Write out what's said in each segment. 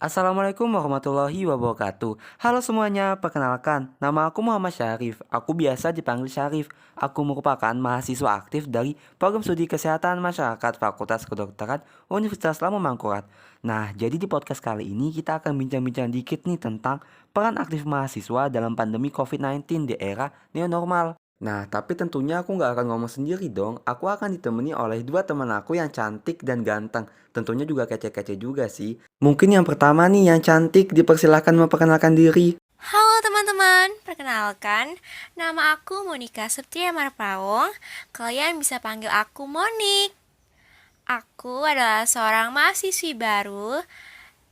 Assalamualaikum warahmatullahi wabarakatuh. Halo semuanya, perkenalkan, nama aku Muhammad Syarif. Aku biasa dipanggil Syarif. Aku merupakan mahasiswa aktif dari Program Studi Kesehatan Masyarakat Fakultas Kedokteran Universitas Lampung Mangkurat. Nah, jadi di podcast kali ini kita akan bincang-bincang dikit nih tentang peran aktif mahasiswa dalam pandemi COVID-19 di era new normal. Nah, tapi tentunya aku nggak akan ngomong sendiri dong. Aku akan ditemani oleh dua teman aku yang cantik dan ganteng. Tentunya juga kece-kece juga sih. Mungkin yang pertama nih yang cantik dipersilahkan memperkenalkan diri. Halo teman-teman, perkenalkan, nama aku Monika Septia Marpawong. Kalian bisa panggil aku Monik. Aku adalah seorang mahasiswi baru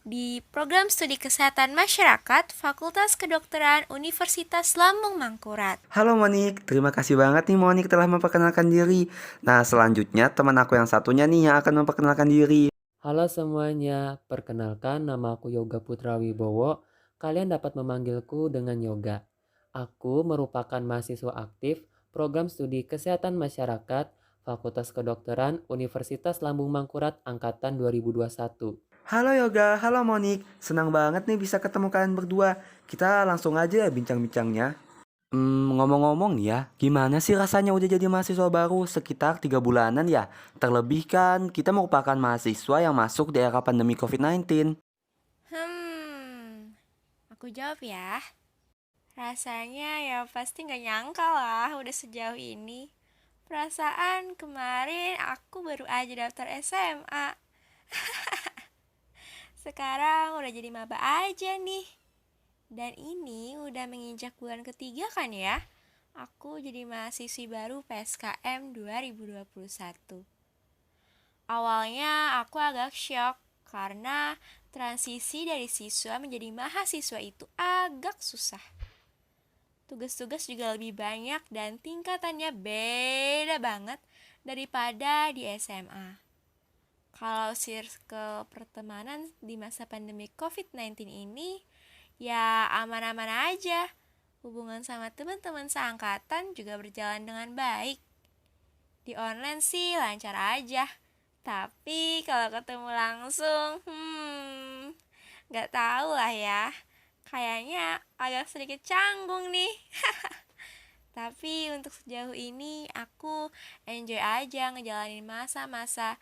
di Program Studi Kesehatan Masyarakat Fakultas Kedokteran Universitas Lambung Mangkurat. Halo Monik, terima kasih banget nih Monik telah memperkenalkan diri. Nah, selanjutnya teman aku yang satunya nih yang akan memperkenalkan diri. Halo semuanya, perkenalkan nama aku Yoga Putra Wibowo. Kalian dapat memanggilku dengan Yoga. Aku merupakan mahasiswa aktif Program Studi Kesehatan Masyarakat Fakultas Kedokteran Universitas Lambung Mangkurat Angkatan 2021. Halo Yoga, halo Monik. Senang banget nih bisa ketemu kalian berdua. Kita langsung aja ya bincang-bincangnya. Ngomong-ngomong nih ya, gimana sih rasanya udah jadi mahasiswa baru sekitar 3 bulanan ya? Terlebih kan kita merupakan mahasiswa yang masuk di era pandemi COVID-19. Aku jawab ya. Rasanya ya pasti gak nyangka lah udah sejauh ini. Perasaan kemarin aku baru aja daftar SMA. Sekarang udah jadi maba aja nih. Dan ini udah menginjak bulan ketiga kan ya. Aku jadi mahasiswi baru PSKM 2021. Awalnya aku agak shock karena transisi dari siswa menjadi mahasiswa itu agak susah. Tugas-tugas juga lebih banyak dan tingkatannya beda banget daripada di SMA. Kalau circle pertemanan di masa pandemi COVID-19 ini, ya aman-aman aja. Hubungan sama teman-teman seangkatan juga berjalan dengan baik. Di online sih lancar aja. Tapi kalau ketemu langsung, gak tahu lah ya. Kayaknya agak sedikit canggung nih. Tapi untuk sejauh ini aku enjoy aja ngejalanin masa-masa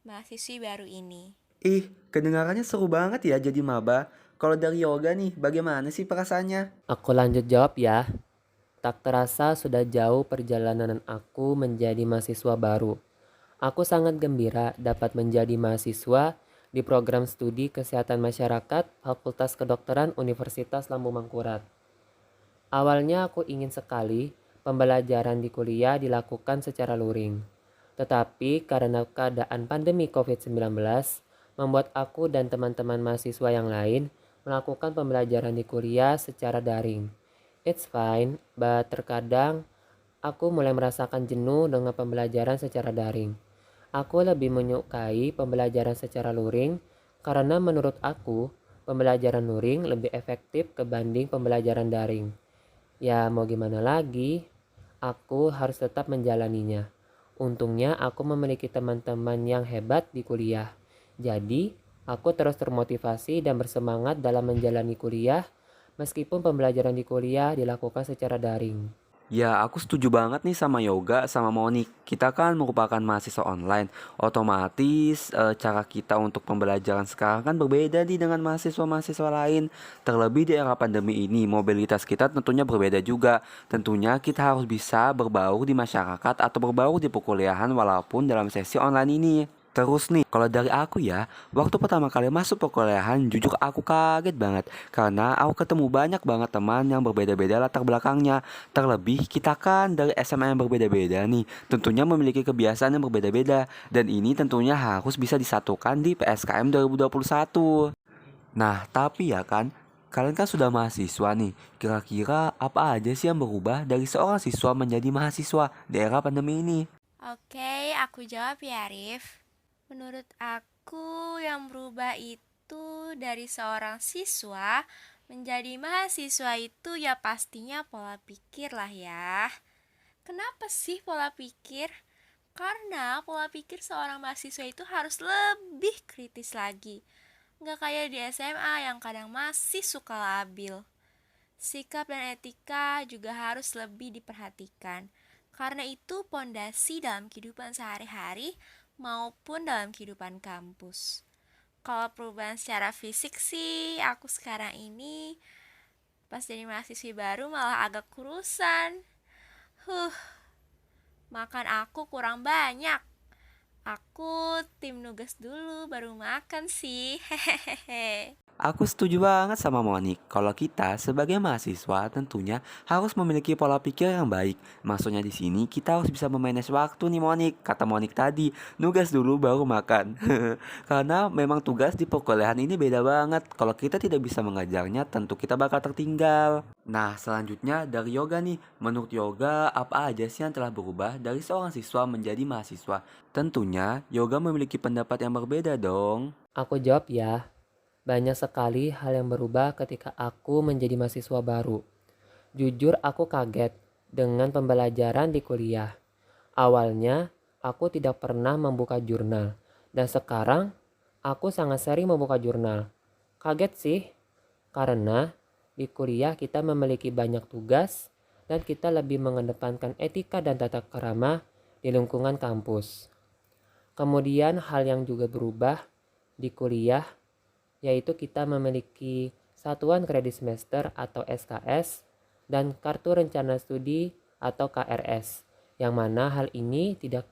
mahasiswi baru ini. Ih, kedengarannya seru banget ya jadi maba. Kalau dari Yoga nih, bagaimana sih perasaannya? Aku lanjut jawab ya. Tak terasa sudah jauh perjalanan aku menjadi mahasiswa baru. Aku sangat gembira dapat menjadi mahasiswa di program studi Kesehatan Masyarakat Fakultas Kedokteran Universitas Lambung Mangkurat. Awalnya aku ingin sekali pembelajaran di kuliah dilakukan secara luring. Tetapi karena keadaan pandemi COVID-19 membuat aku dan teman-teman mahasiswa yang lain melakukan pembelajaran di kuliah secara daring. It's fine, but terkadang aku mulai merasakan jenuh dengan pembelajaran secara daring. Aku lebih menyukai pembelajaran secara luring karena menurut aku pembelajaran luring lebih efektif kebanding pembelajaran daring. Ya mau gimana lagi, aku harus tetap menjalaninya. Untungnya aku memiliki teman-teman yang hebat di kuliah. Jadi, aku terus termotivasi dan bersemangat dalam menjalani kuliah meskipun pembelajaran di kuliah dilakukan secara daring. Ya, aku setuju banget nih sama Yoga, sama Monik. Kita kan merupakan mahasiswa online. Otomatis cara kita untuk pembelajaran sekarang kan berbeda nih dengan mahasiswa-mahasiswa lain. Terlebih di era pandemi ini, mobilitas kita tentunya berbeda juga. Tentunya kita harus bisa berbaur di masyarakat atau berbaur di perkuliahan walaupun dalam sesi online ini. Terus nih, kalau dari aku ya, waktu pertama kali masuk perkuliahan, jujur aku kaget banget. Karena aku ketemu banyak banget teman yang berbeda-beda latar belakangnya. Terlebih kita kan dari SMA yang berbeda-beda nih, tentunya memiliki kebiasaan yang berbeda-beda. Dan ini tentunya harus bisa disatukan di PSKM 2021. Nah, tapi ya kan, kalian kan sudah mahasiswa nih. Kira-kira apa aja sih yang berubah dari seorang siswa menjadi mahasiswa di era pandemi ini? Oke, aku jawab ya, Arif. Menurut aku yang berubah itu dari seorang siswa menjadi mahasiswa itu ya pastinya pola pikir lah ya. Kenapa sih pola pikir? Karena pola pikir seorang mahasiswa itu harus lebih kritis lagi. Nggak kayak di SMA yang kadang masih suka labil. Sikap dan etika juga harus lebih diperhatikan. Karena itu pondasi dalam kehidupan sehari-hari maupun dalam kehidupan kampus. Kalau perubahan secara fisik sih, aku sekarang ini pas jadi mahasiswi baru malah agak kurusan. Huh, makan aku kurang banyak. Aku tim nugas dulu baru makan sih. Hehehe. Aku setuju banget sama Monik. Kalau kita sebagai mahasiswa tentunya harus memiliki pola pikir yang baik. Maksudnya di sini kita harus bisa memanage waktu nih Monik. Kata Monik tadi, nugas dulu baru makan. Karena memang tugas di perkuliahan ini beda banget. Kalau kita tidak bisa mengajarnya, tentu kita bakal tertinggal. Nah, selanjutnya dari yoga nih. Menurut yoga, apa aja sih yang telah berubah dari seorang siswa menjadi mahasiswa? Tentunya, yoga memiliki pendapat yang berbeda dong. Aku jawab ya. Banyak sekali hal yang berubah ketika aku menjadi mahasiswa baru. Jujur aku kaget dengan pembelajaran di kuliah. Awalnya aku tidak pernah membuka jurnal. Dan sekarang aku sangat sering membuka jurnal. Kaget sih, karena di kuliah kita memiliki banyak tugas dan kita lebih mengedepankan etika dan tata krama di lingkungan kampus. Kemudian hal yang juga berubah di kuliah yaitu kita memiliki satuan kredit semester atau SKS dan kartu rencana studi atau KRS, yang mana hal ini tidak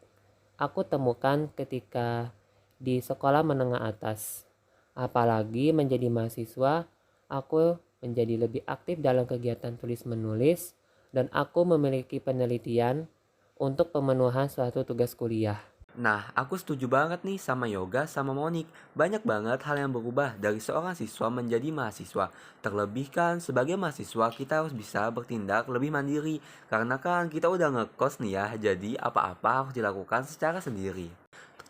aku temukan ketika di sekolah menengah atas. Apalagi menjadi mahasiswa, aku menjadi lebih aktif dalam kegiatan tulis menulis dan aku memiliki penelitian untuk pemenuhan suatu tugas kuliah. Nah, aku setuju banget nih sama Yoga sama Monik. Banyak banget hal yang berubah dari seorang siswa menjadi mahasiswa. Terlebih kan sebagai mahasiswa kita harus bisa bertindak lebih mandiri. Karena kan kita udah ngekos nih ya, jadi apa-apa harus dilakukan secara sendiri.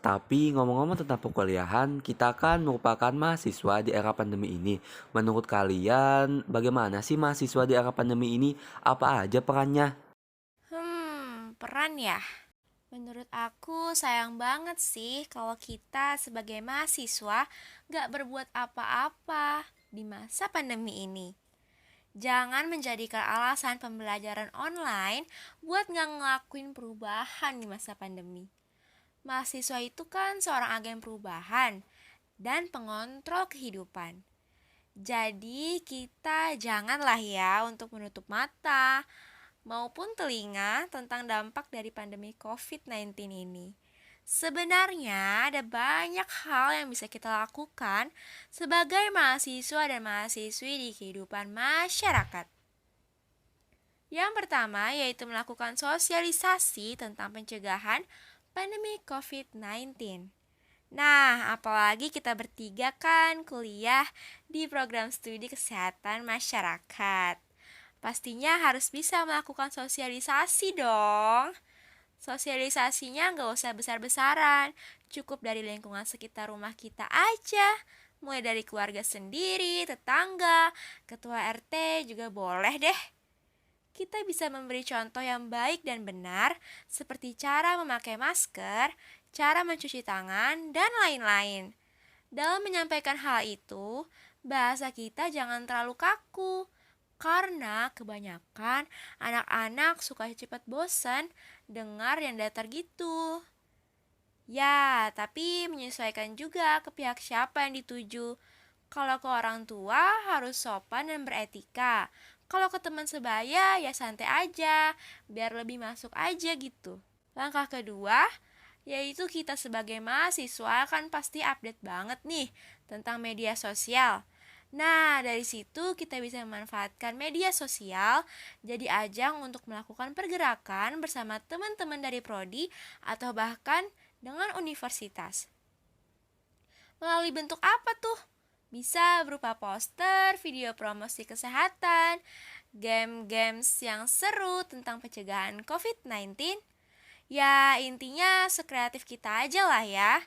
Tapi ngomong-ngomong tentang perkuliahan, kita kan merupakan mahasiswa di era pandemi ini. Menurut kalian, bagaimana sih mahasiswa di era pandemi ini? Apa aja perannya? Peran ya? Menurut aku sayang banget sih kalau kita sebagai mahasiswa gak berbuat apa-apa di masa pandemi ini. Jangan menjadikan alasan pembelajaran online buat gak ngelakuin perubahan di masa pandemi. Mahasiswa itu kan seorang agen perubahan dan pengontrol kehidupan. Jadi kita janganlah ya untuk menutup mata maupun telinga tentang dampak dari pandemi COVID-19 ini. Sebenarnya ada banyak hal yang bisa kita lakukan sebagai mahasiswa dan mahasiswi di kehidupan masyarakat. Yang pertama yaitu melakukan sosialisasi tentang pencegahan pandemi COVID-19. Nah, apalagi kita bertiga kan kuliah di program studi kesehatan masyarakat. Pastinya harus bisa melakukan sosialisasi dong. Sosialisasinya nggak usah besar-besaran, cukup dari lingkungan sekitar rumah kita aja. Mulai dari keluarga sendiri, tetangga, ketua RT juga boleh deh. Kita bisa memberi contoh yang baik dan benar, seperti cara memakai masker, cara mencuci tangan, dan lain-lain. Dalam menyampaikan hal itu, bahasa kita jangan terlalu kaku. Karena kebanyakan anak-anak suka cepat bosan dengar yang datar gitu. Ya, tapi menyesuaikan juga ke pihak siapa yang dituju. Kalau ke orang tua harus sopan dan beretika. Kalau ke teman sebaya ya santai aja, biar lebih masuk aja gitu. Langkah kedua, yaitu kita sebagai mahasiswa kan pasti update banget nih tentang media sosial. Nah, dari situ kita bisa memanfaatkan media sosial jadi ajang untuk melakukan pergerakan bersama teman-teman dari prodi atau bahkan dengan universitas. Melalui bentuk apa tuh? Bisa berupa poster, video promosi kesehatan, game-games yang seru tentang pencegahan COVID-19. Ya, intinya sekreatif kita aja lah ya.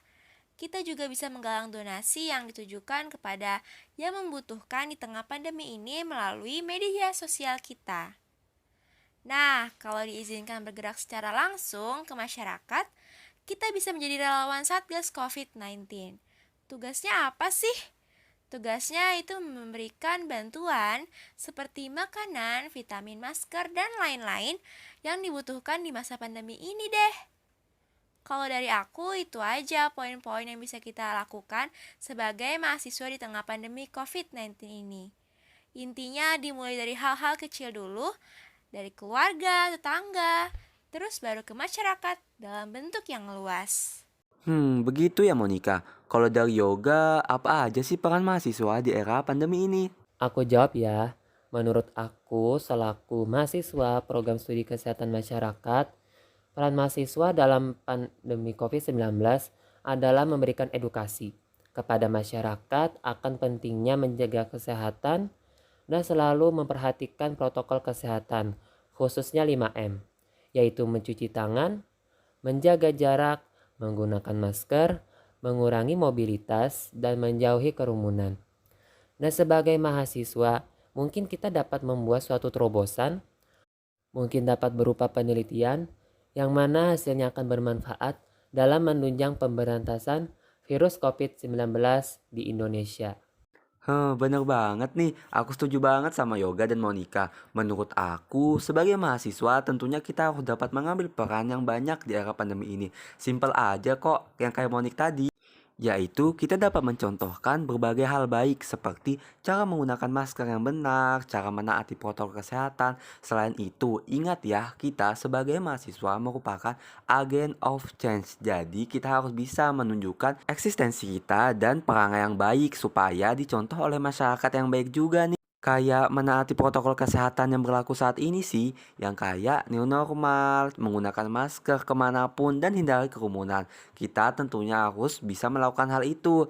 Kita juga bisa menggalang donasi yang ditujukan kepada yang membutuhkan di tengah pandemi ini melalui media sosial kita. Nah, kalau diizinkan bergerak secara langsung ke masyarakat, kita bisa menjadi relawan Satgas COVID-19. Tugasnya apa sih? Tugasnya itu memberikan bantuan seperti makanan, vitamin, masker, dan lain-lain yang dibutuhkan di masa pandemi ini deh. Kalau dari aku itu aja poin-poin yang bisa kita lakukan sebagai mahasiswa di tengah pandemi COVID-19 ini. Intinya dimulai dari hal-hal kecil dulu, dari keluarga, tetangga, terus baru ke masyarakat dalam bentuk yang luas. Begitu ya Monica. Kalau dari yoga, apa aja sih peran mahasiswa di era pandemi ini? Aku jawab ya. Menurut aku, selaku mahasiswa program studi kesehatan masyarakat, peran mahasiswa dalam pandemi COVID-19 adalah memberikan edukasi kepada masyarakat akan pentingnya menjaga kesehatan dan selalu memperhatikan protokol kesehatan, khususnya 5M, yaitu mencuci tangan, menjaga jarak, menggunakan masker, mengurangi mobilitas, dan menjauhi kerumunan. Nah, sebagai mahasiswa, mungkin kita dapat membuat suatu terobosan, mungkin dapat berupa penelitian, yang mana hasilnya akan bermanfaat dalam menunjang pemberantasan virus COVID-19 di Indonesia. Bener banget nih. Aku setuju banget sama Yoga dan Monica. Menurut aku, sebagai mahasiswa tentunya kita harus dapat mengambil peran yang banyak di era pandemi ini. Simpel aja kok, yang kayak Monik tadi. Yaitu kita dapat mencontohkan berbagai hal baik seperti cara menggunakan masker yang benar, cara menaati protokol kesehatan. Selain itu, ingat ya, kita sebagai mahasiswa merupakan agen of change. Jadi kita harus bisa menunjukkan eksistensi kita dan perangai yang baik supaya dicontoh oleh masyarakat yang baik juga nih. Kayak menaati protokol kesehatan yang berlaku saat ini sih, yang kayak new normal, menggunakan masker kemanapun dan hindari kerumunan. Kita tentunya harus bisa melakukan hal itu.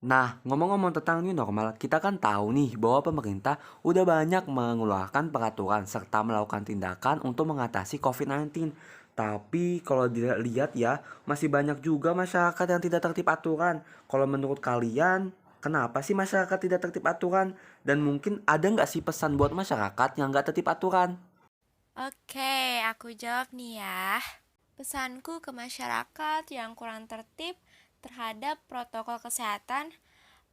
Nah, ngomong-ngomong tentang new normal, kita kan tahu nih bahwa pemerintah udah banyak mengeluarkan peraturan serta melakukan tindakan untuk mengatasi COVID-19. Tapi kalau dilihat ya, masih banyak juga masyarakat yang tidak tertib aturan. Kalau menurut kalian, kenapa sih masyarakat tidak tertib aturan? Dan mungkin ada nggak sih pesan buat masyarakat yang nggak tertib aturan? Oke, aku jawab nih ya. Pesanku ke masyarakat yang kurang tertib terhadap protokol kesehatan,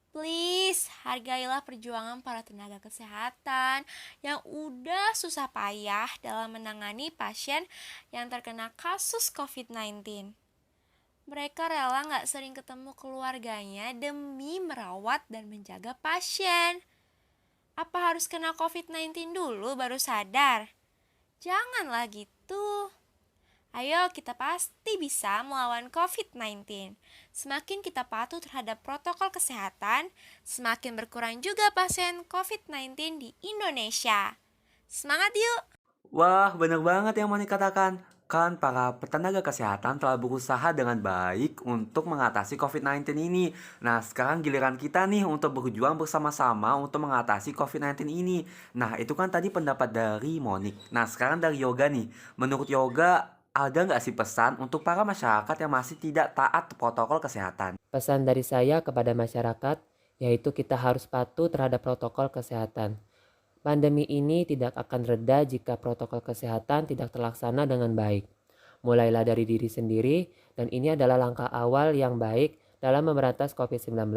please hargailah perjuangan para tenaga kesehatan yang udah susah payah dalam menangani pasien yang terkena kasus COVID-19. Mereka rela gak sering ketemu keluarganya demi merawat dan menjaga pasien. Apa harus kena COVID-19 dulu baru sadar? Janganlah gitu. Ayo, kita pasti bisa melawan COVID-19. Semakin kita patuh terhadap protokol kesehatan, semakin berkurang juga pasien COVID-19 di Indonesia. Semangat yuk! Wah, bener banget yang mau dikatakan. Kan para tenaga kesehatan telah berusaha dengan baik untuk mengatasi COVID-19 ini. Nah, sekarang giliran kita nih untuk berjuang bersama-sama untuk mengatasi COVID-19 ini. Nah, itu kan tadi pendapat dari Monik. Nah, sekarang dari Yoga nih. Menurut Yoga, ada nggak sih pesan untuk para masyarakat yang masih tidak taat protokol kesehatan? Pesan dari saya kepada masyarakat yaitu kita harus patuh terhadap protokol kesehatan. Pandemi ini tidak akan reda jika protokol kesehatan tidak terlaksana dengan baik. Mulailah dari diri sendiri dan ini adalah langkah awal yang baik dalam memberantas COVID-19.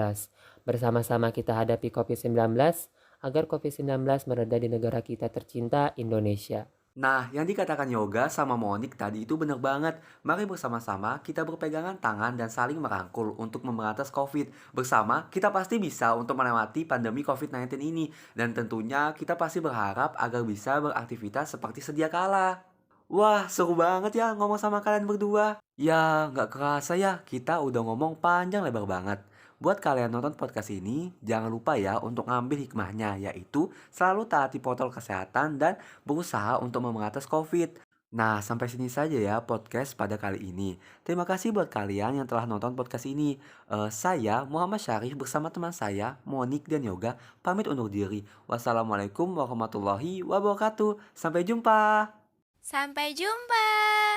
Bersama-sama kita hadapi COVID-19 agar COVID-19 mereda di negara kita tercinta Indonesia. Nah, yang dikatakan Yoga sama Monik tadi itu bener banget. Mari bersama-sama kita berpegangan tangan dan saling merangkul untuk memberantas COVID. Bersama, kita pasti bisa untuk melewati pandemi COVID-19 ini. Dan tentunya kita pasti berharap agar bisa beraktivitas seperti sedia kala. Wah, seru banget ya ngomong sama kalian berdua. Ya, nggak kerasa ya, kita udah ngomong panjang lebar banget. Buat kalian nonton podcast ini, jangan lupa ya untuk ngambil hikmahnya, yaitu selalu taati protokol kesehatan dan berusaha untuk memberantas COVID. Nah, sampai sini saja ya podcast pada kali ini. Terima kasih buat kalian yang telah nonton podcast ini. Saya, Muhammad Syarif bersama teman saya, Monik dan Yoga, pamit undur diri. Wassalamualaikum warahmatullahi wabarakatuh. Sampai jumpa. Sampai jumpa!